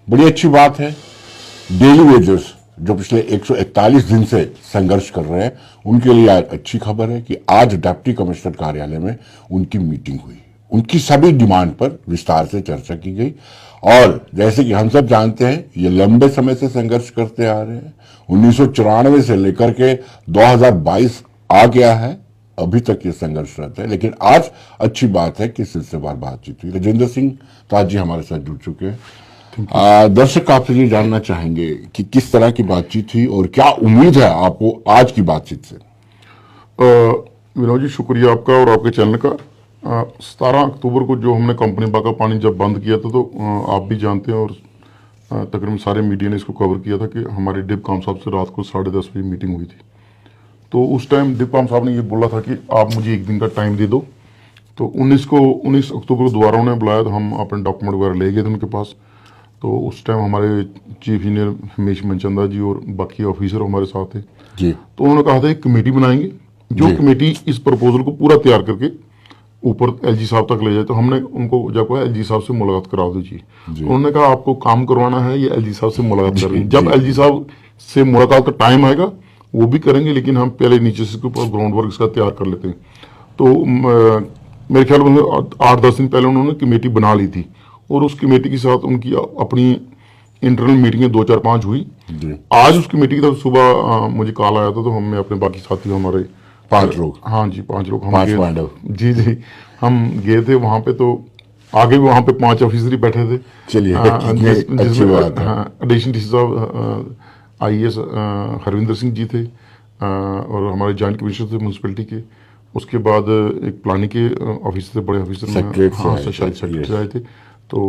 बड़ी अच्छी बात है। डेली वेजर्स जो पिछले 141 दिन से संघर्ष कर रहे हैं, उनके लिए आज अच्छी खबर है कि आज डिप्टी कमिश्नर कार्यालय में उनकी मीटिंग हुई। उनकी सभी डिमांड पर विस्तार से चर्चा की गई और जैसे कि हम सब जानते हैं, ये लंबे समय से संघर्ष करते आ रहे हैं। 1994 से लेकर के 2022 आ गया है, अभी तक ये संघर्षरत है। लेकिन आज अच्छी बात है कि सिलसिलेवार बातचीत हुई। राजेंद्र सिंह ताज जी हमारे साथ जुड़ चुके हैं। दर्शक आपसे ये जानना चाहेंगे कि किस तरह की बातचीत हुई और क्या उम्मीद है आपको आज की बातचीत से। विनोद जी, शुक्रिया आपका और आपके चैनल का। 17 अक्टूबर को जो हमने कंपनी बाका पानी जब बंद किया था, तो आप भी जानते हैं और तकरीबन सारे मीडिया ने इसको कवर किया था कि हमारे डिपकाम साहब से रात को 10:30 बजे मीटिंग हुई थी। तो उस टाइम डिपकाम साहब ने ये बोला था कि आप मुझे एक दिन का टाइम दे दो। तो 19 अक्टूबर को दोबारा उन्हें बुलाया, तो हम अपने डॉक्यूमेंट वगैरह ले गए थे उनके पास। तो उस टाइम हमारे चीफ इंजीनियर हिमेश मनचंदा जी और बाकी ऑफिसर हमारे साथ थे जी। तो उन्होंने कहा था एक कमेटी बनाएंगे, जो कमेटी इस प्रपोजल को पूरा तैयार करके ऊपर एलजी साहब तक ले जाए। तो हमने उनको जब कहा एलजी साहब से मुलाकात करा दीजिए, तो उन्होंने कहा आपको काम करवाना है, ये एलजी साहब से मुलाकात कर रही है। जब एलजी साहब से मुलाकात का टाइम आएगा वो भी करेंगे, लेकिन हम पहले नीचे से ग्राउंड वर्क इसका तैयार कर लेते हैं। तो मेरे ख्याल में 8-10 दिन पहले उन्होंने कमेटी बना ली थी और उस कमेटी के साथ उनकी अपनी इंटरनल मीटिंगें 2-4-5 हुई। आज उस कमेटी की तरफ सुबह मुझे कॉल आया था, तो हमने अपने बाकी साथी हमारे 5 लोग, हाँ जी 5 लोग, हम 5 गए, पांडव जी हम गए थे वहाँ पे। तो आगे भी वहाँ पे 5 ऑफिसर ही बैठे थे। चलिए अच्छी बात है। एडिशनल डीसी साहब IAS हरविंदर सिंह जी थे और हमारे जॉइंट कमिश्नर थे म्यूनसिपैलिटी के। उसके बाद एक प्लानिंग के ऑफिसर थे, बड़े ऑफिसर सेक्रेटरी आए थे। तो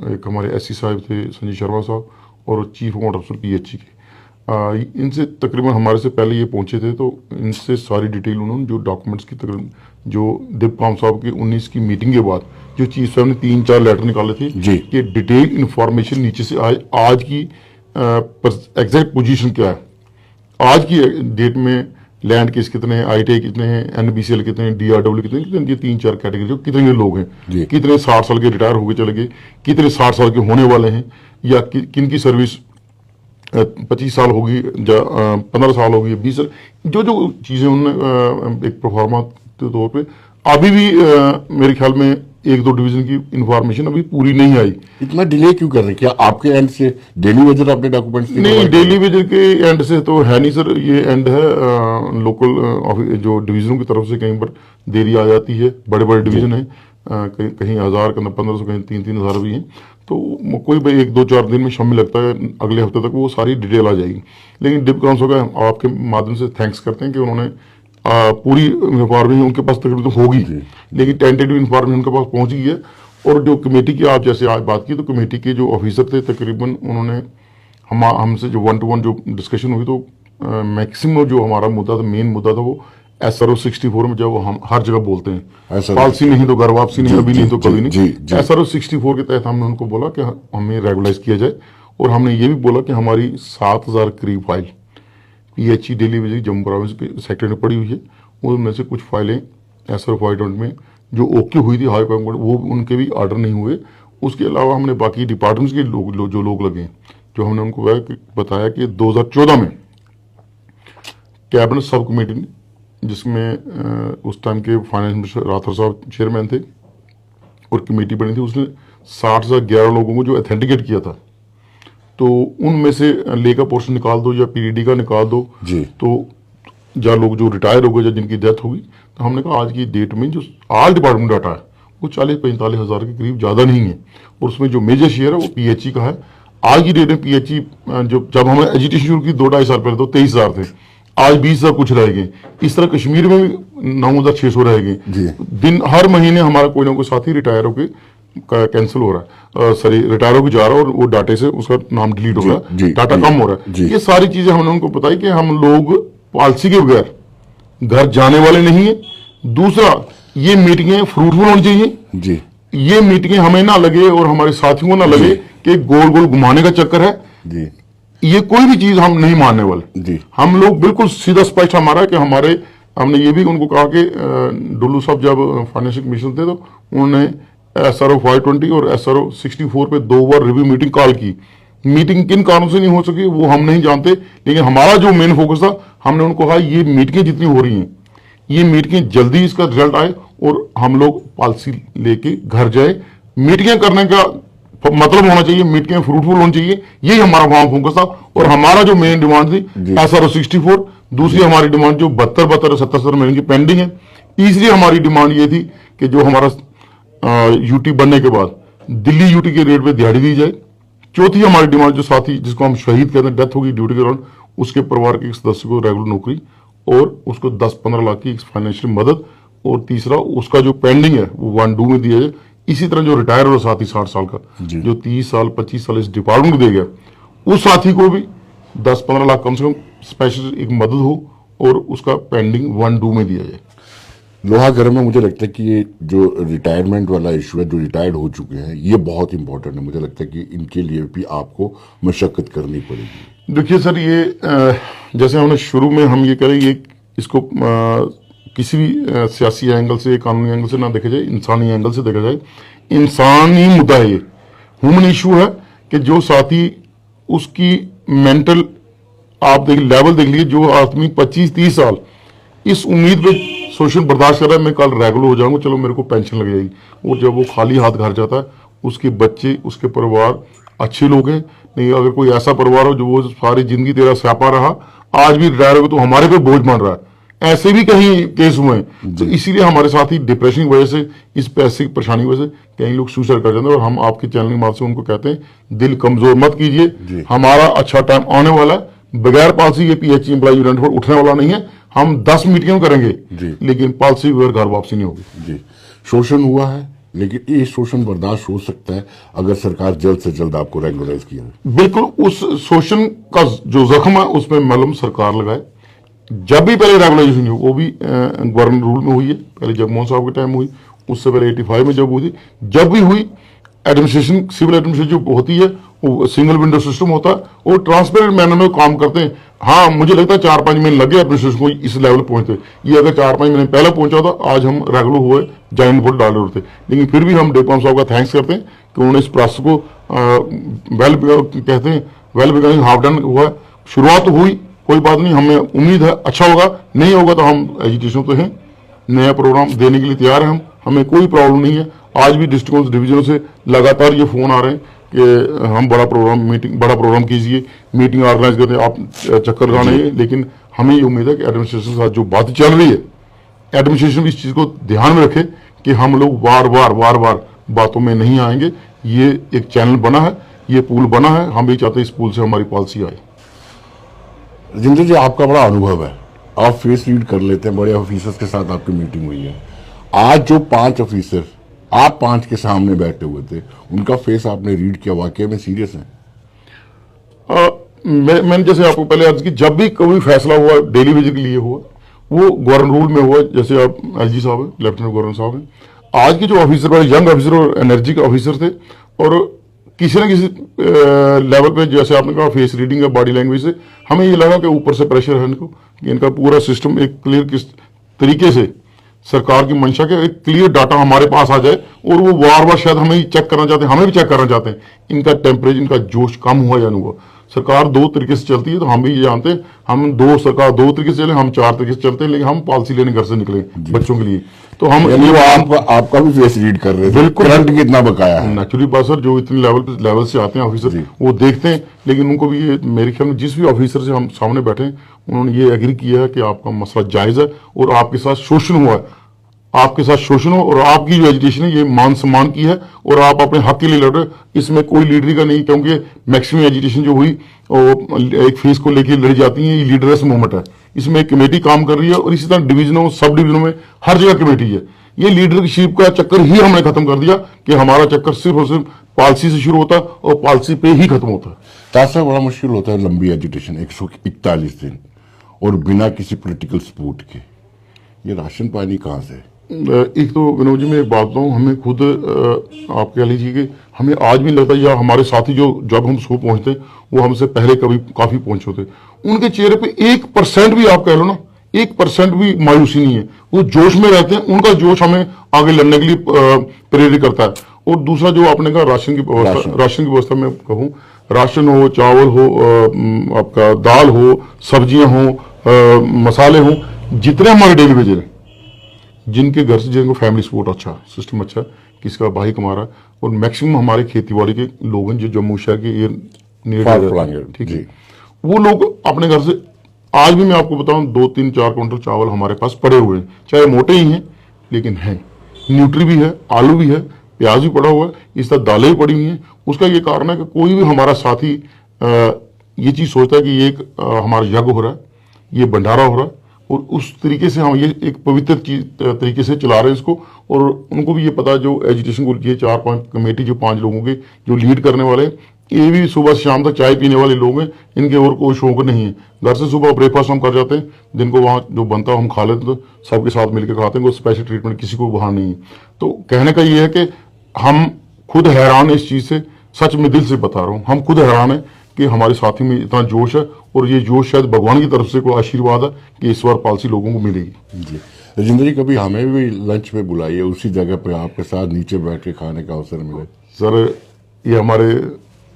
एक हमारे SC साहब थे संजय शर्मा साहब और चीफ अकाउंट अफसर PHC के। इनसे तकरीबन हमारे से पहले ये पहुंचे थे, तो इनसे सारी डिटेल उन्होंने जो डॉक्यूमेंट्स की तकरीबन जो डिपकाम साहब की 19 की मीटिंग के बाद जो चीफ साहब ने 3-4 लेटर निकाले थे कि डिटेल इंफॉर्मेशन नीचे से आए, आज की एग्जैक्ट पोजीशन क्या है, आज की डेट में लैंड केस कितने हैं, ITI कितने हैं, NBCL कितने हैं, DRW कितने हैं, ये 3-4 कैटेगरी, कितने लोग हैं, कितने 60 साल के रिटायर होके चले गए, कितने 60 साल के होने वाले हैं, या किन की सर्विस 25 साल होगी, 15 साल होगी, 20 साल, जो जो चीज़ें उन्होंने एक प्रोफार्मा के तौर पे अभी भी मेरे ख्याल में 1-2 डिवीजन की इंफॉर्मेशन अभी पूरी नहीं आई। इतना डिले क्यों कर रहे हैं? क्या आपके एंड से डेली वेजर अपने डॉक्यूमेंट्स नहीं, डेली वेजर के एंड से तो है नहीं सर, ये एंड है लोकल जो डिवीजनों की तरफ से कहीं पर देरी आ जाती है। बड़े बड़े डिवीजन है, कहीं 1000, कहीं 1500, कहीं 3-3 हज़ार भी हैं। तो कोई भाई 1-2-4 दिन में शामिल लगता है, अगले हफ्ते तक वो सारी डिटेल आ जाएगी। लेकिन डिपकाम साहब का आपके माध्यम से थैंक्स करते हैं कि उन्होंने पूरी इंफॉर्मेशन उनके पास तकरीबन तो होगी, लेकिन टेंटेटिव इंफॉर्मेशन उनके पास पहुंच गई है। और जो कमेटी की आप जैसे आज बात की, तो कमेटी के जो ऑफिसर थे तकरीबन उन्होंने हमसे जो 1-to-1 जो डिस्कशन हुई, तो मैक्सिमम जो हमारा मुद्दा था, मेन मुद्दा था, वो SRO 64 में जब हम हर जगह बोलते हैं पॉलिसी नहीं तो घर वापसी नहीं, अभी नहीं तो कभी नहीं, SRO 64 के तहत हमने उनको बोला कि हमें रेगुलाइज किया जाए। और हमने ये भी बोला कि हमारी 7000 करीब file PHC daily visit Jammu province के सेक्रेटरी में पड़ी हुई है, उनमें से कुछ फाइलें SRO 520 में जो ओके हुई थी हाई कोर्ट, वो उनके भी ऑर्डर नहीं हुए। उसके अलावा हमने बाकी डिपार्टमेंट्स के जो लोग लगे, जो हमने उनको बताया कि 2014 में कैबिनेट सब कमेटी ने, जिसमें उस टाइम के फाइनेंस मिनिस्टर राठौर साहब चेयरमैन थे और कमेटी बनी थी, उसने 60,11 लोगों को जो ऑथेंटिकेट किया था, तो उनमें से ले का पोर्शन निकाल दो या PDD का निकाल दो जी। तो या लोग जो रिटायर हो गए या जिनकी डेथ होगी, तो हमने कहा आज की डेट में जो ऑल डिपार्टमेंट डाटा है वो 40-45 हज़ार के करीब, ज़्यादा नहीं है। और उसमें जो मेजर शेयर है वो PHC का है। आज की डेट में PHC जब हमने एजुटेशन शुरू की 2-2.5 साल पहले, तो 23,000 थे, आज 20,000 कुछ रह गए। इस तरह कश्मीर में भी 9,600 रह गए। दिन हर महीने हमारा कोई ना कोई साथी रिटायर होकर कैंसिल हो रहा है, सॉरी रिटायर होकर जा रहा है और वो डाटे से उसका नाम डिलीट हो रहा है, डाटा कम हो रहा है। ये सारी चीजें हमने उनको बताई कि हम लोग पॉलिसी के बगैर घर जाने वाले नहीं है। दूसरा, ये मीटिंगें फ्रूटफुल होनी चाहिए जी। ये मीटिंगें हमें ना लगे और हमारे साथियों को ना लगे कि गोल गोल घुमाने का चक्कर है जी। ये कोई भी चीज हम नहीं मानने वाले जी। हम लोग बिल्कुल सीधा स्पष्ट हमारा कि हमने ये भी उनको कहा कि डुल्लू साहब जब फाइनेंशियल कमिश्नर थे, तो उन्होंने SRO 520 और SRO 64 पे 2 बार रिव्यू मीटिंग कॉल की। मीटिंग किन कारणों से नहीं हो सकी वो हम नहीं जानते, लेकिन हमारा जो मेन फोकस था, हमने उनको कहा ये मीटिंगें जितनी हो रही हैं, ये मीटिंगें जल्दी इसका रिजल्ट आए और हम लोग पॉलिसी लेके घर जाए। मीटिंगें करने का मतलब होना चाहिए, मीटिंगें फ्रूटफुल होनी चाहिए, यही हमारा वहां फोकस था। और हमारा जो मेन डिमांड थी SRO 64, दूसरी हमारी डिमांड जो 72 77 महीने की पेंडिंग है। तीसरी हमारी डिमांड ये थी कि जो हमारा यूटी बनने के बाद दिल्ली यूटी के रेट पे दिहाड़ी दी जाए। चौथी हमारी डिमांड जो साथी जिसको हम शहीद कहते हैं, डेथ होगी ड्यूटी के दौरान, उसके परिवार के एक सदस्य को रेगुलर नौकरी और उसको 10-15 लाख की फाइनेंशियल मदद। और तीसरा उसका जो पेंडिंग है वो 1-2 में दिया जाए। इसी तरह जो रिटायर हो साथी 60 साल का, जो 30 साल 25 साल इस डिपार्टमेंट को दे गया, उस साथी को भी 10-15 लाख कम से कम स्पेशल एक मदद हो और उसका पेंडिंग 1-2 में दिया जाए। लोहागढ़ में मुझे लगता है कि ये जो रिटायरमेंट वाला इशू है, जो रिटायर्ड हो चुके हैं, ये बहुत इंपॉर्टेंट है। मुझे लगता है कि इनके लिए भी आपको मशक्कत करनी पड़ेगी। देखिए सर, ये जैसे हमने शुरू में हम ये करें, ये इसको किसी भी सियासी एंगल से, कानूनी एंगल से ना देखा जाए, इंसानी एंगल से देखा जाए। इंसानी मुद्दा है, ये ह्यूमन इशू है कि जो साथी उसकी मेंटल आप लेवल देख लीजिए, जो आदमी 25-30 साल इस उम्मीद पे शोषण बर्दाश्त कर रहा है, मैं कल रेगुलर हो जाऊंगा, चलो मेरे को पेंशन लग जाएगी, और जब वो खाली हाथ घर जाता है, उसके बच्चे, उसके परिवार अच्छे लोग हैं नहीं। अगर कोई ऐसा परिवार हो जो वो सारी जिंदगी तेरा स्यापा रहा, आज भी रिटायर हो तो हमारे पे बोझ बन रहा है, ऐसे भी कहीं केस हुए हैं। तो इसीलिए हमारे साथ ही डिप्रेशन की वजह से, इस पैसे की परेशानी की वजह से कई लोग सुसाइड कर जाते हैं। और हम आपके चैनल के माध्यम से उनको कहते हैं, दिल कमजोर मत कीजिए, हमारा अच्छा टाइम आने वाला है। बगैर पॉलिसी ये PHE एम्प्लॉय यूनिट पर उठने वाला नहीं है। हम 10 मीटिंग करेंगे लेकिन पॉलिसी बगैर घर वापसी नहीं होगी। जी, शोषण हुआ है, लेकिन ये शोषण बर्दाश्त हो सकता है अगर सरकार जल्द से जल्द आपको रेगुलराइज किया। बिल्कुल, उस शोषण का जो जख्म है उसमें मलहम सरकार लगाए। जब भी पहले रेगुलाइजेशन हुई, वो भी गवर्नर रूल में हुई है, पहले जगमोहन साहब के टाइम हुई, उससे पहले 85 में जब हुई थी। जब भी हुई, एडमिनिस्ट्रेशन, सिविल एडमिनिस्ट्रेशन जो होती है वो सिंगल विंडो सिस्टम होता है और ट्रांसपेरेंट मैनर में काम करते हैं। हाँ, मुझे लगता है 4-5 महीने लगे एडमिनिस्ट्रेशन को इस लेवल पहुंचते। ये अगर 4-5 महीने पहले पहुंचा था, आज हम रेगुलर हुए जॉइंट बोर्ड डाले होते। लेकिन फिर भी हम डेपम साहब का थैंक्स करते हैं कि उन्होंने इस प्रोसेस को कहते हैं वेल बिगनिंग हाफ डन हुआ। शुरुआत तो हुई, कोई बात नहीं, हमें उम्मीद है अच्छा होगा। नहीं होगा तो हम एजुकेशन तो हैं, नया प्रोग्राम देने के लिए तैयार हैं। हमें कोई प्रॉब्लम नहीं है। आज भी डिस्ट्रिक्ट डिवीजनों से लगातार ये फोन आ रहे हैं कि हम बड़ा प्रोग्राम कीजिए, मीटिंग ऑर्गेनाइज करते हैं, आप चक्कर लगाने। लेकिन हमें ये उम्मीद है कि एडमिनिस्ट्रेशन के साथ जो बात चल रही है, एडमिनिस्ट्रेशन भी इस चीज को ध्यान में रखे कि हम लोग बार बार बातों में नहीं आएंगे। ये एक चैनल बना है, ये पूल बना है, हम भी चाहते हैं इस पूल से हमारी पॉलिसी आए। राजेंद्र जी, आपका बड़ा अनुभव है, आप फेस रीड कर लेते हैं, बड़े ऑफिसर्स के साथ आपकी मीटिंग हुई है। आज जो 5 ऑफिसर आप 5 के सामने बैठे हुए थे, उनका फेस आपने रीड किया, वाकई में सीरियस है? मैंने जैसे आपको पहले अर्ज की, जब भी कोई फैसला हुआ डेली वेज के लिए हुआ, वो गवर्नर रूल में हुआ। जैसे आप LG साहब हैं, लेफ्टिनेंट गवर्नर साहब हैं, आज के जो ऑफिसर बड़े यंग ऑफिसर और एनर्जी के ऑफिसर थे, और किसी न किसी लेवल पे, जैसे आपने कहा फेस रीडिंग है, बॉडी लैंग्वेज से हमें ये लगा कि ऊपर से प्रेशर है इनको, कि इनका पूरा सिस्टम एक क्लियर किस तरीके से सरकार की मंशा के एक क्लियर डाटा हमारे पास आ जाए, और वो बार बार शायद हमें चेक करना चाहते हैं, हमें भी चेक करना चाहते हैं इनका टेम्परेचर, इनका जोश कम हुआ या नहीं हुआ। सरकार 2 तरीके से चलती है, तो हम भी ये जानते हैं, सरकार 2 तरीके से चले, हम 4 तरीके से चलते हैं, लेकिन हम पॉलिसी लेने घर से निकले बच्चों के लिए। तो हम आपका भी फेस रीड कर रहे थे, बिल्कुल करंट कितना बकाया है। नेचुरली बात सर, जो इतने लेवल से आते हैं ऑफिसर, वो देखते हैं। लेकिन उनको भी ये, मेरे ख्याल में जिस भी ऑफिसर से हम सामने बैठे हैं, उन्होंने ये एग्री किया है कि आपका मसला जायज है और आपके साथ शोषण हुआ है, आपके साथ शोषण हो, और आपकी जो एजुकेशन है ये मान सम्मान की है, और आप अपने हक के लिए लड़ रहे हो। इसमें कोई लीडरी का नहीं, क्योंकि मैक्सिमम एजुकेशन जो हुई एक फीस को लेकर लड़ी जाती है, ये लीडरलेस मूवमेंट है। इसमें एक कमेटी काम कर रही है, और इसी तरह डिवीजनों, सब डिवीजनों में हर जगह कमेटी है। ये लीडरशिप का चक्कर ही हमने खत्म कर दिया कि हमारा चक्कर सिर्फ और सिर्फ पॉलिसी से शुरू होता है और पॉलिसी पे ही खत्म होता है। तासा बड़ा मुश्किल होता है लंबी एजुकेशन, 141 दिन, और बिना किसी पॉलिटिकल सपोर्ट के। ये राशन पानी कहाँ से? एक तो विनोद जी, मैं एक बात बताऊं, हमें खुद आप कह लीजिए कि हमें आज भी लगता है, या हमारे साथी जो जब हम सो पहुंचते वो हमसे पहले कभी काफी पहुंचे होते, उनके चेहरे पे 1% भी, आप कह लो ना, 1% भी मायूसी नहीं है। वो जोश में रहते हैं, उनका जोश हमें आगे लड़ने के लिए प्रेरित करता है। और दूसरा जो आपने कहा राशन की व्यवस्था में कहूँ, राशन हो, चावल हो, आपका दाल हो, सब्जियां हो, मसाले हो, जितने हमारे डेली वेजेस हैं, जिनके घर से जिनको फैमिली सपोर्ट अच्छा, सिस्टम अच्छा, किसका भाई कमा रहा है, और मैक्सिमम हमारे खेती बाड़ी के लोग हैं जो जम्मू शहर के ये नीड फार है, फ्लंग, ठीक है, जी। वो लोग अपने घर से, आज भी मैं आपको बताऊं 2-3-4 क्विंटल चावल हमारे पास पड़े हुए हैं, चाहे मोटे ही हैं लेकिन हैं, न्यूट्री भी है, आलू भी है, प्याज भी पड़ा हुआ है, इस तरह दालें भी पड़ी हुई हैं। उसका ये कारण है कि कोई भी हमारा साथी ये चीज सोचता है कि ये एक हमारा यज्ञ हो रहा है, ये भंडारा हो रहा है, और उस तरीके से हम ये एक पवित्र चीज तरीके से चला रहे हैं इसको। और उनको भी ये पता है, जो एजुकेशन को ये 4-5 कमेटी जो 5 लोगों के जो लीड करने वाले हैं, ये भी सुबह से शाम तक चाय पीने वाले लोग हैं, इनके और कोई शौक नहीं है। घर से सुबह ब्रेकफास्ट हम कर जाते हैं, दिन को वहाँ जो बनता है हम खा लेते हैं, तो सबके साथ मिलकर खाते हैं, कोई स्पेशल ट्रीटमेंट किसी को वहाँ नहीं है। तो कहने का ये है कि हम खुद हैरान है इस चीज से, सच में दिल से बता रहा हूँ, हम खुद हैरान है कि हमारे साथी में इतना जोश है, और ये जोश शायद भगवान की तरफ से कोई आशीर्वाद है कि इस बार पॉलिसी लोगों को मिलेगी। जी राजेंद्र जी, कभी हमें भी लंच पे बुलाइए, उसी जगह पे आपके साथ नीचे बैठ के खाने का अवसर मिले। सर ये हमारे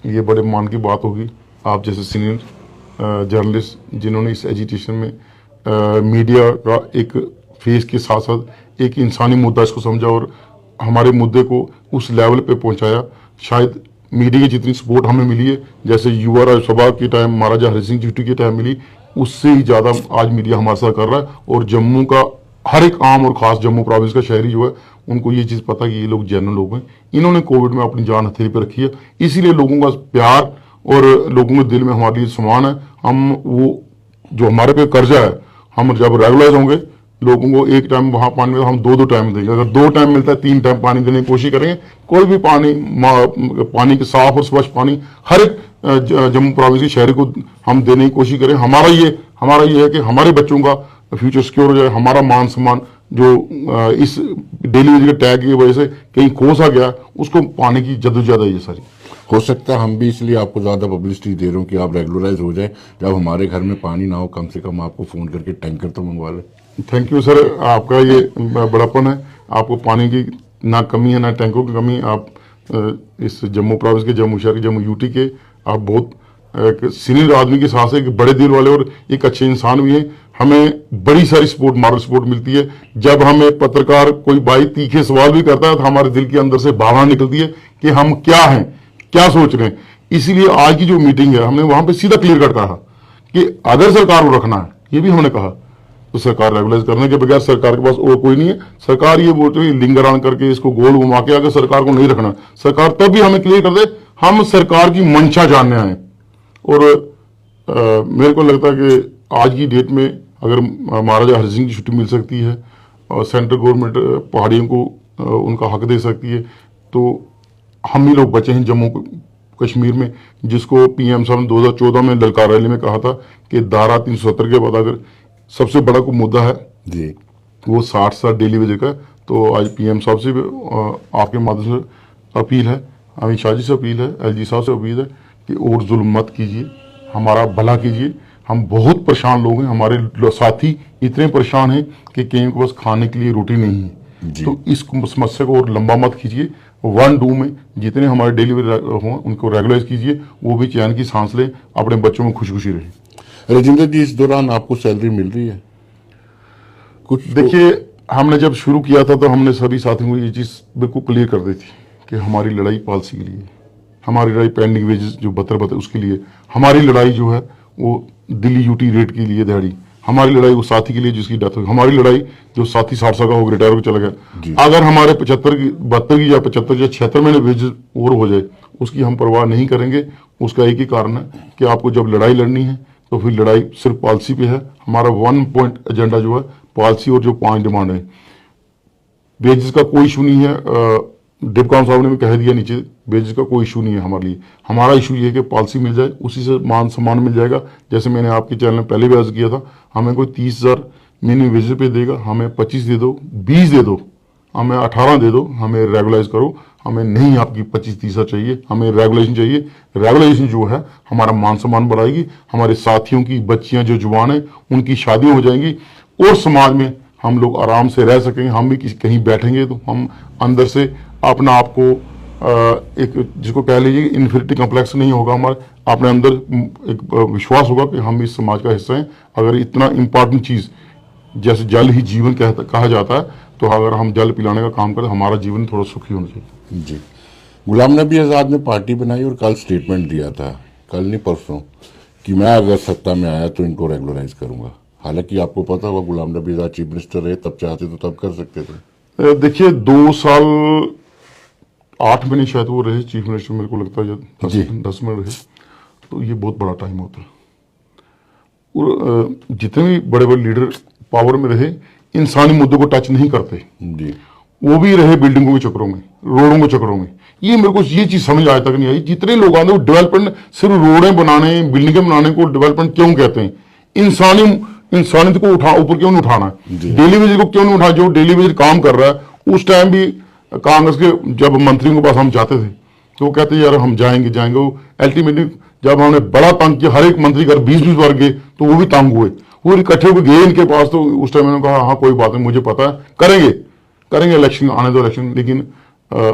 ये बड़े मान की बात होगी, आप जैसे सीनियर जर्नलिस्ट जिन्होंने इस एजुकेशन में मीडिया का एक फेस के साथ साथ एक इंसानी मुद्दा इसको समझा और हमारे मुद्दे को उस लेवल पे पहुंचाया। शायद मीडिया की जितनी सपोर्ट हमें मिली है, जैसे युवा राज्यसभा के टाइम महाराजा हरि सिंह जी के टाइम मिली, उससे ही ज़्यादा आज मीडिया हमारे साथ कर रहा है। और जम्मू का हर एक आम और खास जम्मू प्रोविंस का शहरी जो है, उनको ये चीज़ पता कि ये लोग जेन्युइन लोग हैं, इन्होंने कोविड में अपनी जान हथेली पर रखी है, इसीलिए लोगों का प्यार और लोगों के दिल में हमारे लिए सम्मान है। हम वो जो हमारे पे कर्जा है, हम जब रेगुलाइज होंगे, लोगों को एक टाइम वहां पानी में हम 2-2 टाइम देंगे। अगर 2 टाइम मिलता है 3 टाइम पानी देने की कोशिश करेंगे। कोई भी पानी के साफ और स्वच्छ पानी हर एक जम्मू प्रोविंस के शहरी को हम देने की कोशिश करें। हमारा ये है कि हमारे बच्चों का फ्यूचर सिक्योर हो जाए, हमारा मान सम्मान जो इस डेली वेज के टैग की वजह से कहीं खो सा गया, उसको पाने की जद्दोजहद है ये सारी। हो सकता है हम भी इसलिए आपको ज्यादा पब्लिसिटी दे रहे हो कि आप रेगुलराइज हो जाए, जब हमारे घर में पानी ना हो कम से कम आपको फोन करके टैंकर तो मंगवा ले। थैंक यू सर, आपका ये बड़ापन है, आपको पानी की ना कमी है ना टैंकों की कमी। आप इस जम्मू प्रोविंस के, जम्मू शहर के, जम्मू यूटी के आप बहुत एक सीनियर आदमी के साथ एक बड़े दिल वाले और एक अच्छे इंसान भी हैं। हमें बड़ी सारी सपोर्ट, मॉरल सपोर्ट मिलती है। जब हमें पत्रकार कोई भाई तीखे सवाल भी करता है तो हमारे दिल के अंदर से भावना निकलती है कि हम क्या हैं, क्या सोच रहे हैं। इसीलिए आज की जो मीटिंग है, हमने वहां पे सीधा क्लियर कट कहा कि अगर सरकार को रखना है, ये भी हमने कहा, तो सरकार रेगुलाइज करने के बगैर सरकार के पास और कोई नहीं है। सरकार ये बोलते हुए लिंगरान करके इसको गोल घुमा के अगर सरकार को नहीं रखना, सरकार तब भी हमें क्लियर कर दे, हम सरकार की मंशा जानने आए। और मेरे को लगता है कि आज की डेट में अगर महाराजा हरि सिंह की छुट्टी मिल सकती है और सेंट्रल गवर्नमेंट पहाड़ियों को उनका हक दे सकती है, तो हम ही लोग बचे हैं जम्मू कश्मीर में, जिसको पीएम साहब ने 2014 में ललकार रैली में कहा था कि धारा 370 के बाद अगर सबसे बड़ा कोई मुद्दा है जी वो 60 साल डेली वेज का। तो आज पीएम साहब से भी आपके माध्यम से अपील है, अमित शाह जी से अपील है, एलजी साहब से अपील है कि और जुल्म मत कीजिए, हमारा भला कीजिए। हम बहुत परेशान लोग हैं, हमारे साथी इतने परेशान हैं कि कहीं के पास खाने के लिए रोटी नहीं है। तो इस समस्या को और लंबा मत कीजिए। 1-2 में जितने हमारे डेली हों उनको रेगुलाइज कीजिए, वो भी चैन की सांस लें, अपने बच्चों में खुशी खुशी रहें। राजेंद्र जी, इस दौरान आपको सैलरी मिल रही है कुछ? देखिए, हमने जब शुरू किया था तो हमने सभी साथियों को ये चीज़ बिल्कुल क्लियर कर दी थी कि हमारी लड़ाई पॉलिसी के लिए, हमारी लड़ाई पेंडिंग वेजेस जो बतर उसके लिए, हमारी लड़ाई जो है वो दिल्ली यूटी रेट के लिए दिहाड़ी, हमारी लड़ाई वो साथी के लिए जिसकी डेथ हुई, हमारी लड़ाई जो साथी 60 साल का हो रिटायर होकर चला गया। अगर हमारे 75 की 72 की या 75 या 76 महीने वेजेस और हो जाए, उसकी हम परवाह नहीं करेंगे। उसका एक ही कारण है कि आपको जब लड़ाई लड़नी है तो फिर लड़ाई सिर्फ पॉलिसी पे है। हमारा 1 पॉइंट एजेंडा जो है पॉलिसी और जो 5 डिमांड है। वेजेस का कोई इशू नहीं है, डिपकॉम साहब ने भी कह दिया नीचे, वेजेस का कोई इशू नहीं है हमारे लिए। हमारा इशू ये है कि पॉलिसी मिल जाए, उसी से मान सम्मान मिल जाएगा। जैसे मैंने आपके चैनल में पहले भी अर्ज किया था, हमें कोई 30,000 मिनिमम वेजेस पे देगा, हमें 25 दे दो, 20 दे दो, हमें 18 दे दो, हमें रेगुलाइज करो। हमें नहीं आपकी 25-30 चाहिए, हमें रेगुलेशन चाहिए। रेगुलेशन जो है हमारा मान सम्मान बढ़ाएगी, हमारे साथियों की बच्चियां जो जवान है उनकी शादियां हो जाएंगी और समाज में हम लोग आराम से रह सकेंगे। हम भी कहीं बैठेंगे तो हम अंदर से अपना आप को एक जिसको कह लीजिए इन्फिनिटी कॉम्प्लेक्स नहीं होगा, हमारे अपने अंदर एक विश्वास होगा कि हम इस समाज का हिस्सा हैं। अगर इतना इम्पॉर्टेंट चीज़ जैसे जल ही जीवन कहा जाता है, तो अगर हम जल पिलाने का काम करें, हमारा जीवन थोड़ा सुखी होना चाहिए। जी। गुलाम नबी आज़ाद ने पार्टी बनाई और कल स्टेटमेंट दिया था, कल नहीं परसों, कि मैं अगर सत्ता में आया तो इनको रेगुलराइज करूंगा। हालांकि आपको पता होगा गुलाम नबी आज़ाद चीफ मिनिस्टर रहे, तब चाहते तो तब कर सकते थे। देखिए 2 साल 8 महीने शायद वो रहे चीफ मिनिस्टर, मेरे को लगता है 10 मिनट रहे, तो ये बहुत बड़ा टाइम होता है। और जितने भी बड़े बड़े लीडर पावर में रहे, इंसानी मुद्दों को टच नहीं करते जी। वो भी रहे बिल्डिंगों के चक्करों में, रोडों के चक्करों में। ये मेरे को ये चीज समझ आज तक नहीं आई, जितने लोग आते हैं डेवलपमेंट सिर्फ रोडें बनाने, बिल्डिंगें बनाने को डेवलपमेंट क्यों कहते हैं? इंसानियत को ऊपर क्यों नहीं उठाना है? डेली वेजेस को क्यों नहीं उठाना? जो डेली वेजेस काम कर रहा है, उस टाइम भी कांग्रेस के जब मंत्रियों के पास हम जाते थे तो वो कहते यार हम जाएंगे। वो अल्टीमेटली जब हमने बड़ा तंग किया, हर एक मंत्री घर 20-20 बार गए, तो वो भी तंग हुए, वो इकट्ठे होकर गए इनके पास। तो उस टाइम मैंने कहा हाँ कोई बात नहीं, मुझे पता है, करेंगे इलेक्शन, आने दो इलेक्शन, लेकिन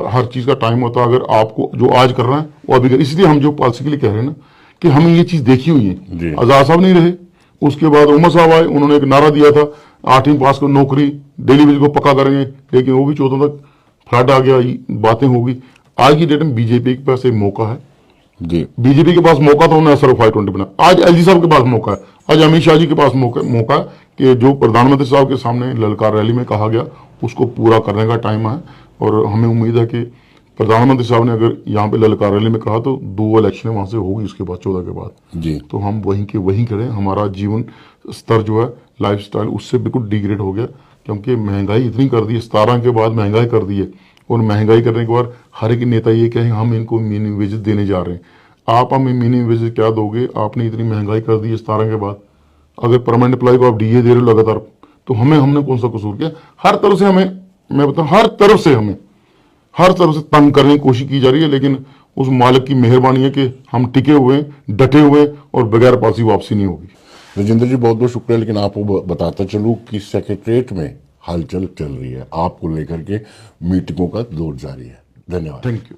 हर चीज का टाइम होता है। अगर आपको जो आज कर रहे हैं वो अभी कर, इसलिए हम जो पॉलिसी के लिए कह रहे हैं ना कि हमें ये चीज देखी हुई है। आजाद साहब नहीं रहे, उसके बाद उमर साहब आए, उन्होंने एक नारा दिया था 8वीं पास को नौकरी, डेली वेज को पक्का करेंगे, लेकिन वो भी 14 तक फ्लड आ गया, बातें होगी। आज की डेट में बीजेपी के पास एक मौका है जी। बीजेपी के पास मौका था, उन्होंने SR 520 बना। आज एलजी साहब के पास मौका है, आज अमित शाह जी के पास मौका है कि जो प्रधानमंत्री साहब के सामने ललकार रैली में कहा गया उसको पूरा करने का टाइम है। और हमें उम्मीद है कि प्रधानमंत्री साहब ने अगर यहाँ पे ललकार रैली में कहा तो 2 इलेक्शन वहां से होगी उसके बाद 14 के बाद जी। तो हम वहीं के वहीं करें। हमारा जीवन स्तर जो है, लाइफ स्टाइल उससे बिल्कुल डिग्रेड हो गया, क्योंकि महंगाई इतनी कर दी है, 17 के बाद महंगाई कर दी है। और महंगाई करने के बाद हर एक नेता ये कहेंगे हम इनको मिनिमम वेजेस देने जा रहे हैं। आप हमें मिनिमम वेजेस क्या दोगे? आपने इतनी महंगाई कर दी है 17 के बाद। अगर परमानेंट एम्प्लॉय को आप डीए दे रहे हो लगातार, तो हमने कौन सा कसूर किया? हर तरफ से हमें, मैं बताऊं, हर तरफ से तंग करने की कोशिश की जा रही है। लेकिन उस मालिक की मेहरबानी है कि हम टिके हुए, डटे हुए, और बगैर पासी वापसी नहीं होगी। राजेंद्र जी बहुत बहुत शुक्रिया। लेकिन आपको बताता चलूं कि सेक्रेटरीट में हलचल चल रही है, आपको लेकर के मीटिंगों का दौर जारी है। धन्यवाद। Thank you.